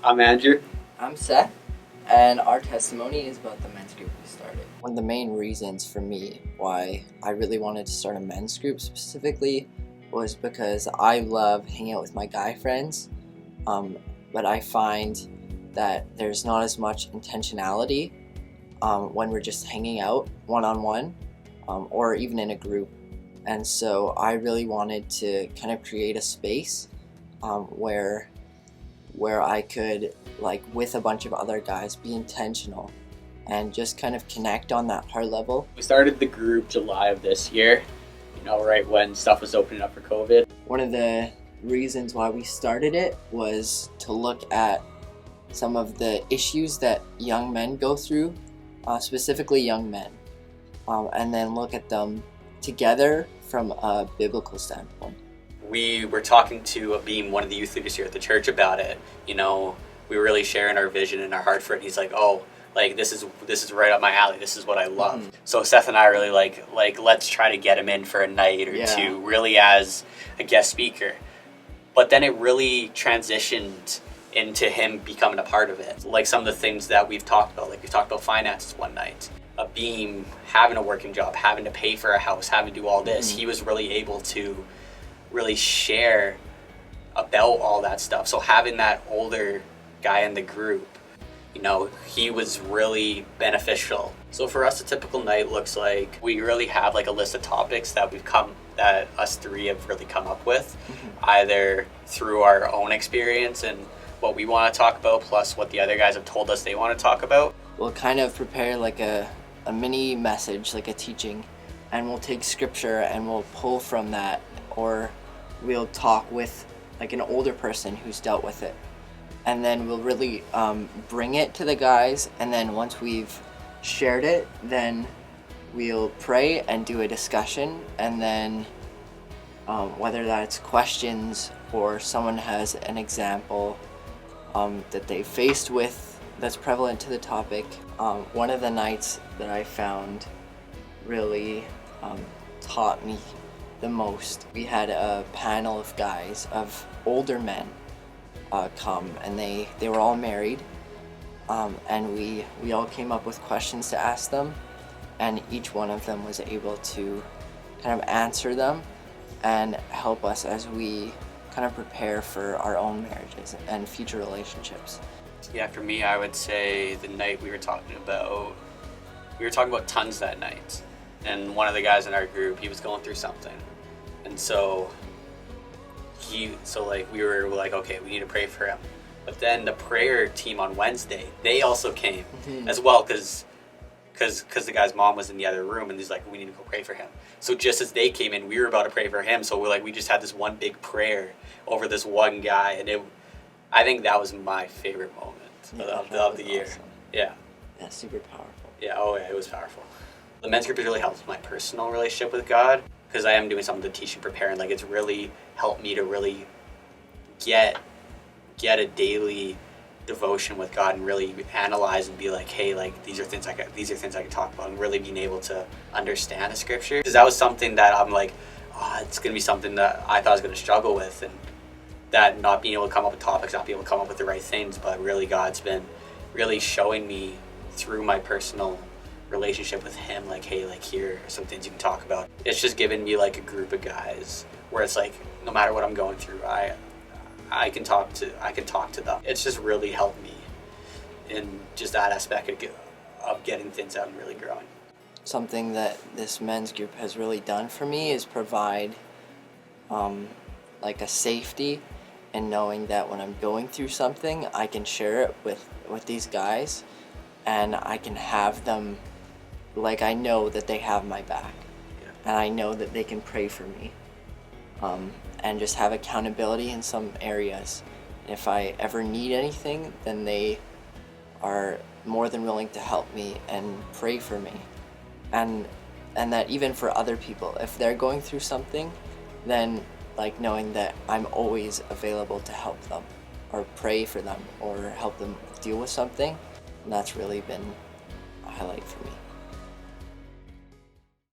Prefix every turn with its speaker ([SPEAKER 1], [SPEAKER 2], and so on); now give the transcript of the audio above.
[SPEAKER 1] I'm Andrew.
[SPEAKER 2] I'm Seth, and our testimony is about the men's group we started. One of the main reasons for me why I really wanted to start a men's group specifically was because I love hanging out with my guy friends, but I find that there's not as much intentionality when we're just hanging out one-on-one or even in a group. And so I really wanted to kind of create a space where I could, like, with a bunch of other guys, be intentional and just kind of connect on that heart level.
[SPEAKER 1] We started the group July of this year, right when stuff was opening up for COVID.
[SPEAKER 2] One of the reasons why we started it was to look at some of the issues that young men go through, specifically young men, and then look at them together from a biblical standpoint.
[SPEAKER 1] We were talking to Beam, one of the youth leaders here at the church, about it. We were really sharing our vision and our heart for it. And he's like, "Oh, like this is right up my alley. This is what I love." Mm-hmm. So Seth and I really like let's try to get him in for a night or two, really as a guest speaker. But then it really transitioned into him becoming a part of it. Like some of the things that we've talked about, like we talked about finances one night. A Beam having a working job, having to pay for a house, having to do all this. Mm-hmm. He was really able to really share about all that stuff. So having that older guy in the group, he was really beneficial. So for us, a typical night looks like we really have like a list of topics that us three have really come up with, either through our own experience and what we want to talk about, plus what the other guys have told us they want to talk about.
[SPEAKER 2] We'll kind of prepare like a mini message, like a teaching, and we'll take scripture and we'll pull from that, or we'll talk with like an older person who's dealt with it, and then we'll really bring it to the guys. And then once we've shared it, then we'll pray and do a discussion, and then whether that's questions or someone has an example that they faced with that's prevalent to the topic. One of the nights that I found really taught me the most, we had a panel of guys, of older men come, and they were all married, and we all came up with questions to ask them, and each one of them was able to kind of answer them and help us as we kind of prepare for our own marriages and future relationships.
[SPEAKER 1] Yeah, for me, I would say the night we were talking about tons that night, and one of the guys in our group, he was going through something, and so we were like, okay, we need to pray for him. But then the prayer team on Wednesday, they also came as well, because the guy's mom was in the other room, and he's like, we need to go pray for him. So just as they came in, we were about to pray for him. So we just had this one big prayer over this one guy, and I think that was my favorite moment of the year.
[SPEAKER 2] Awesome.
[SPEAKER 1] Yeah,
[SPEAKER 2] super powerful.
[SPEAKER 1] Yeah, it was powerful. The men's group has really helped my personal relationship with God, because I am doing some of the teaching, preparing. Like, it's really helped me to really get a daily devotion with God and really analyze and be like, hey, like these are things I can talk about, and really being able to understand the scripture. Because that was something that I'm like, it's gonna be something that I thought I was gonna struggle with, and that not being able to come up with topics, not being able to come up with the right things. But really, God's been really showing me through my personal relationship with him, like, hey, like here are some things you can talk about. It's just given me like a group of guys where it's like, no matter what I'm going through, I can talk to them. It's just really helped me in just that aspect of getting things out and really growing.
[SPEAKER 2] Something that this men's group has really done for me is provide like a safety, and knowing that when I'm going through something, I can share it with these guys, and I can have them, like, I know that they have my back, and I know that they can pray for me, and just have accountability in some areas. If I ever need anything, then they are more than willing to help me and pray for me, and that even for other people, if they're going through something, then like knowing that I'm always available to help them or pray for them or help them deal with something, and that's really been a highlight for me.